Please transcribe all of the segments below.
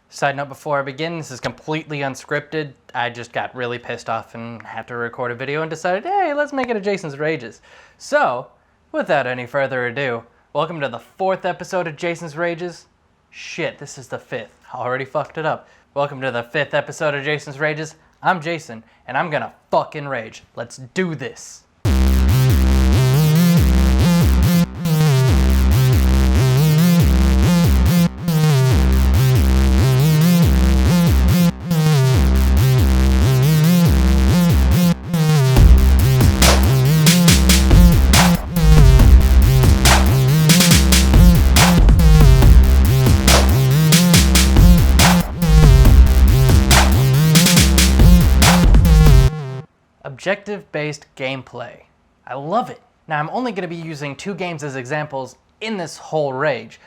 Side note before I begin, this is completely unscripted. I just got really pissed off and had to record a video and decided, hey, let's make it a Jason's Rages. So, without any further ado, welcome to the 4th episode of Jason's Rages. Shit, this is the 5th. Already fucked it up. Welcome to the 5th episode of Jason's Rages. I'm Jason, and I'm gonna fucking rage. Let's do this. Objective-based gameplay. I love it. Now I'm only going to be using 2 games as examples in this whole rage,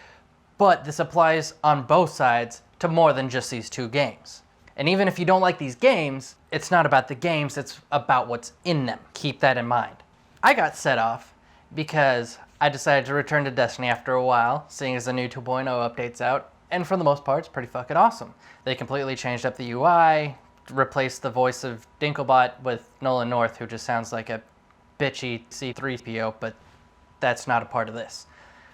but this applies on both sides to more than just these 2 games. And even if you don't like these games, it's not about the games, it's about what's in them. Keep that in mind. I got set off because I decided to return to Destiny after a while, seeing as the new 2.0 update's out, and for the most part it's pretty fucking awesome. They completely changed up the UI, replaced the voice of Dinklebot with Nolan North, who just sounds like a bitchy C3PO, but that's not a part of this.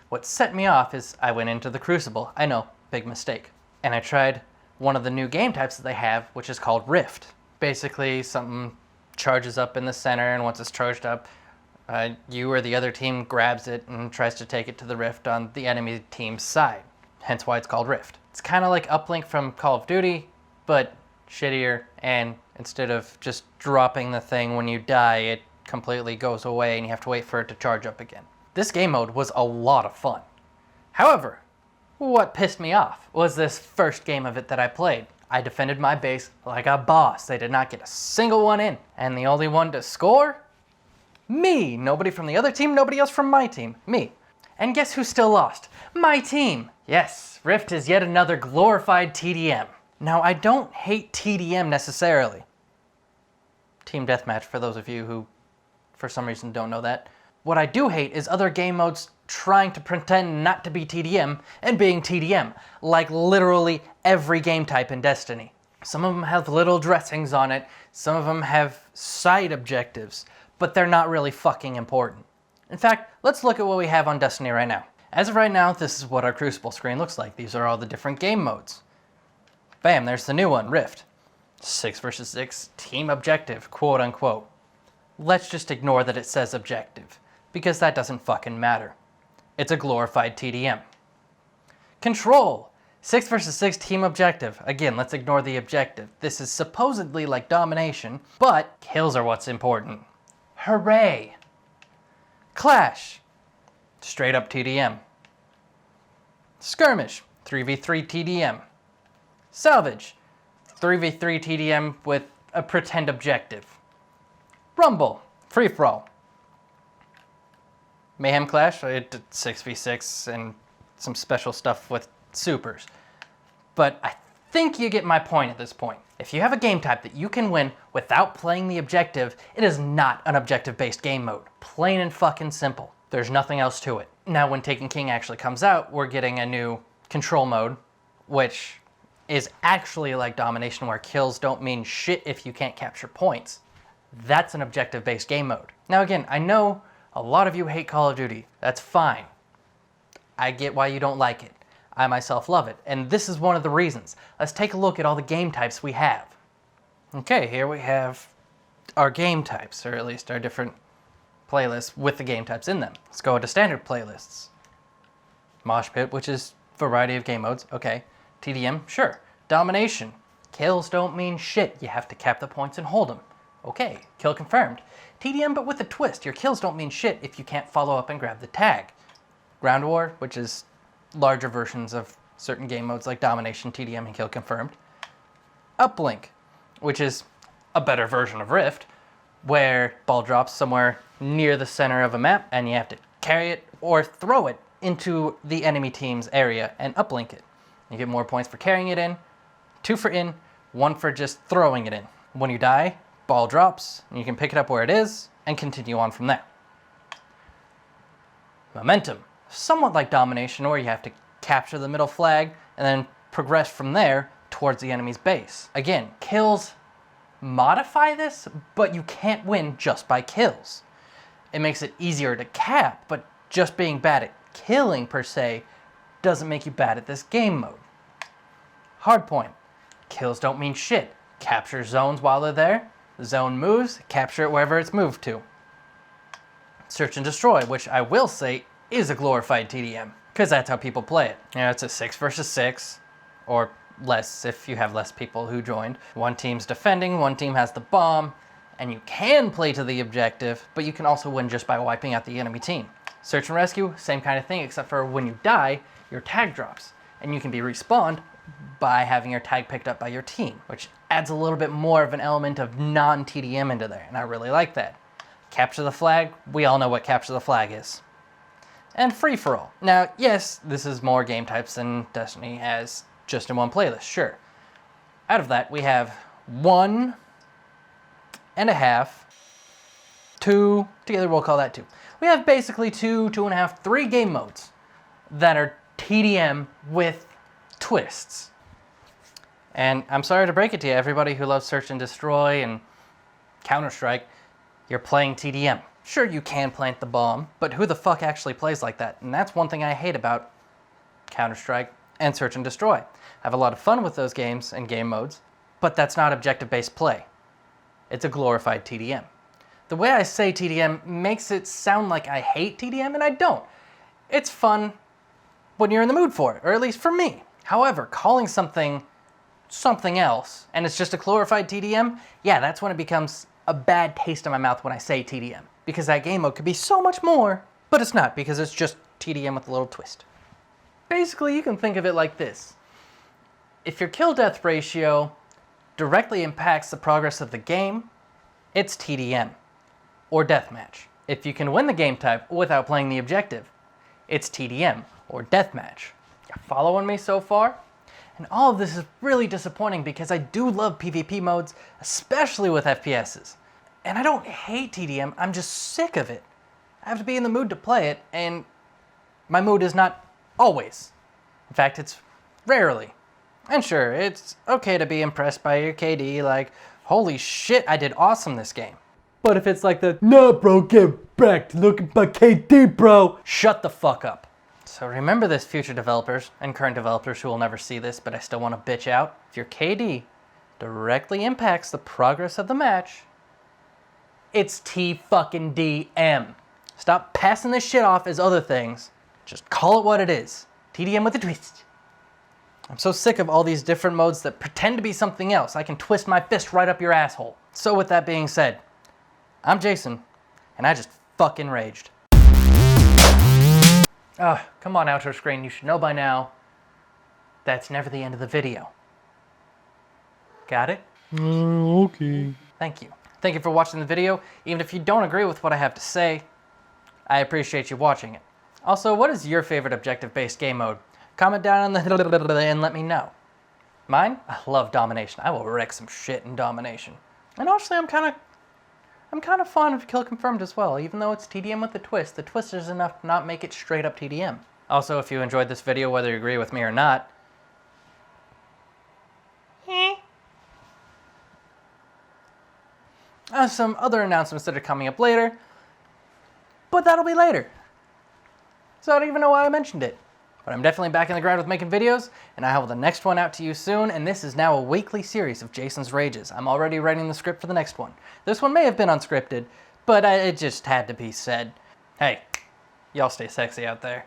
What set me off is I went into the Crucible. I know, big mistake. And I tried one of the new game types that they have, which is called Rift. Basically, something charges up in the center, and once it's charged up, you or the other team grabs it and tries to take it to the Rift on the enemy team's side. Hence why it's called Rift. It's kind of like Uplink from Call of Duty, but shittier, and instead of just dropping the thing when you die, it completely goes away and you have to wait for it to charge up again. This game mode was a lot of fun. However, what pissed me off was this first game of it that I played. I defended my base like a boss. They did not get a single one in. And the only one to score? Me! Nobody from the other team, nobody else from my team. Me. And guess who still lost? My team! Yes, Rift is yet another glorified TDM. Now, I don't hate TDM necessarily. Team Deathmatch, for those of you who, for some reason, don't know that. What I do hate is other game modes trying to pretend not to be TDM and being TDM, like literally every game type in Destiny. Some of them have little dressings on it, some of them have side objectives, but they're not really fucking important. In fact, let's look at what we have on Destiny right now. As of right now, this is what our Crucible screen looks like. These are all the different game modes. Bam, there's the new one, Rift. 6 versus 6, team objective, quote unquote. Let's just ignore that it says objective, because that doesn't fucking matter. It's a glorified TDM. Control, 6 versus 6 team objective. Again, let's ignore the objective. This is supposedly like domination, but kills are what's important. Hooray! Clash, straight up TDM. Skirmish, 3v3 TDM. Salvage, 3v3 TDM with a pretend objective. Rumble, free-for-all. Mayhem Clash, 6v6 and some special stuff with supers. But I think you get my point at this point. If you have a game type that you can win without playing the objective, it is not an objective-based game mode. Plain and fucking simple. There's nothing else to it. Now, when Taken King actually comes out, we're getting a new control mode, which is actually like domination, where kills don't mean shit if you can't capture points. That's an objective-based game mode. Now again, I know a lot of you hate Call of Duty. That's fine. I get why you don't like it. I myself love it, and this is one of the reasons. Let's take a look at all the game types we have. Okay, here we have our game types, or at least our different playlists with the game types in them. Let's go to standard playlists. Mosh Pit, which is variety of game modes, okay. TDM, sure. Domination. Kills don't mean shit. You have to cap the points and hold them. Okay, kill confirmed. TDM, but with a twist. Your kills don't mean shit if you can't follow up and grab the tag. Ground War, which is larger versions of certain game modes like Domination, TDM, and kill confirmed. Uplink, which is a better version of Rift, where ball drops somewhere near the center of a map and you have to carry it or throw it into the enemy team's area and uplink it. You get more points for carrying it in, 2 for in, 1 for just throwing it in. When you die, ball drops, and you can pick it up where it is and continue on from there. Momentum, somewhat like Domination, where you have to capture the middle flag and then progress from there towards the enemy's base. Again, kills modify this, but you can't win just by kills. It makes it easier to cap, but just being bad at killing per se doesn't make you bad at this game mode. Hard point. Kills don't mean shit. Capture zones while they're there. The zone moves, capture it wherever it's moved to. Search and destroy, which I will say is a glorified TDM, because that's how people play it. You know, it's a 6 versus 6, or less if you have less people who joined. One team's defending, one team has the bomb, and you can play to the objective, but you can also win just by wiping out the enemy team. Search and rescue, same kind of thing, except for when you die, your tag drops, and you can be respawned by having your tag picked up by your team, which adds a little bit more of an element of non-TDM into there, and I really like that. Capture the flag, we all know what capture the flag is. And free-for-all. Now, yes, this is more game types than Destiny has just in one playlist, sure. Out of that, we have 1.5, 2, together we'll call that 2. We have basically 2, 2.5, 3 game modes that are TDM with twists. And I'm sorry to break it to you, everybody who loves Search and Destroy and Counter-Strike, you're playing TDM. Sure, you can plant the bomb, but who the fuck actually plays like that? And that's one thing I hate about Counter-Strike and Search and Destroy. I have a lot of fun with those games and game modes, but that's not objective-based play. It's a glorified TDM. The way I say TDM makes it sound like I hate TDM, and I don't. It's fun when you're in the mood for it, or at least for me. However, calling something else, and it's just a glorified TDM, yeah, that's when it becomes a bad taste in my mouth when I say TDM. Because that game mode could be so much more, but it's not, because it's just TDM with a little twist. Basically, you can think of it like this. If your kill-death ratio directly impacts the progress of the game, it's TDM, or deathmatch. If you can win the game type without playing the objective, it's TDM, or deathmatch. You following me so far? And all of this is really disappointing because I do love PvP modes, especially with FPSs. And I don't hate TDM, I'm just sick of it. I have to be in the mood to play it, and my mood is not always. In fact, it's rarely. And sure, it's okay to be impressed by your KD, like, holy shit, I did awesome this game. But if it's like the, nah bro, get back to looking at my KD, bro, shut the fuck up. So remember this, future developers and current developers who will never see this, but I still want to bitch out. If your KD directly impacts the progress of the match, it's T-fucking-D-M. Stop passing this shit off as other things. Just call it what it is. TDM with a twist. I'm so sick of all these different modes that pretend to be something else. I can twist my fist right up your asshole. So with that being said, I'm Jayson, and I just fucking raged. Come on, outro screen, you should know by now, that's never the end of the video. Got it? Okay. Thank you. Thank you for watching the video. Even if you don't agree with what I have to say, I appreciate you watching it. Also, what is your favorite objective-based game mode? Comment down in the and let me know. Mine? I love domination. I will wreck some shit in domination. And honestly, I'm kind of fond of Kill Confirmed as well, even though it's TDM with a twist. The twist is enough to not make it straight up TDM. Also, if you enjoyed this video, whether you agree with me or not, some other announcements that are coming up later, but that'll be later. So I don't even know why I mentioned it. But I'm definitely back in the grind with making videos, and I have the next one out to you soon, and this is now a weekly series of Jayson's Rages. I'm already writing the script for the next one. This one may have been unscripted, but it just had to be said. Hey, y'all stay sexy out there.